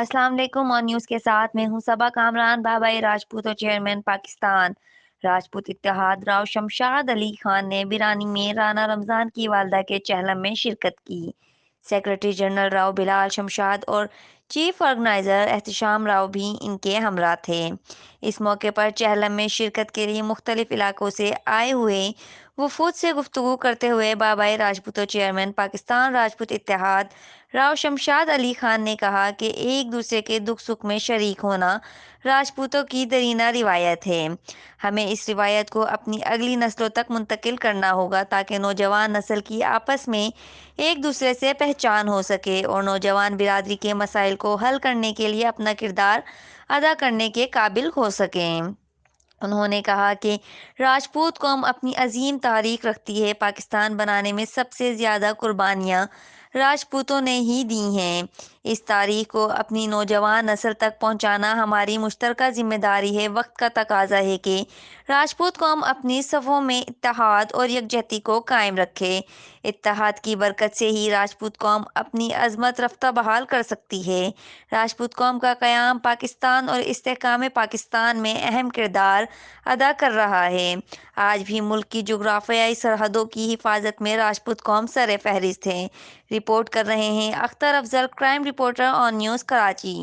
अस्सलाम वालेकुम। और न्यूज़ के साथ मैं हूं सबा कामरान। बाबाई राजपूत और चेयरमैन पाकिस्तान राजपूत इत्तेहाद राव शमशाद अली खान ने बिरानी में राना रमज़ान की वालदा के चहलम में शिरकत की। सेक्रेटरी जनरल राव बिलाल शमशाद और चीफ ऑर्गेनाइज़र एहतशाम राव भी इनके हमरा थे। इस मौके पर चहलम में शिरकत के लिए मुख्तलिफ इलाकों से आए हुए वफूद से गुफ्तगू करते हुए बाबाई राजपूत और चेयरमैन पाकिस्तान राजपूत इत्तेहाद राव शमशाद अली खान ने कहा कि एक दूसरे के दुख सुख में शरीक होना राजपूतों की दरीना रिवायत है। हमें इस रिवायत को अपनी अगली नस्लों तक मुंतकिल करना होगा ताकि नौजवान नस्ल की आपस में एक दूसरे से पहचान हो सके और नौजवान बिरादरी के मसाइल को हल करने के लिए अपना किरदार अदा करने के काबिल हो सकें। उन्होंने कहा कि राजपूत कौम अपनी अजीम तारीख रखती है। पाकिस्तान बनाने में सबसे ज़्यादा कुर्बानियाँ राजपूतों ने ही दी हैं। इस तारीख को अपनी नौजवान नस्ल तक पहुंचाना हमारी मुश्तरका जिम्मेदारी है। वक्त का तकाजा है कि राजपूत कौम अपनी सफ़ों में इत्तेहाद और यकजहती को कायम रखे। इत्तेहाद की बरकत से ही राजपूत कौम अपनी अजमत रफ्ता बहाल कर सकती है। राजपूत कौम का क़याम पाकिस्तान और इस्तेहकाम पाकिस्तान में अहम किरदार अदा कर रहा है। आज भी मुल्क की जुग्राफियाई सरहदों की हिफाजत में राजपूत कौम सर फहरिस्त है। रिपोर्ट कर रहे हैं Akhtar Afzal, crime reporter on news, Karachi.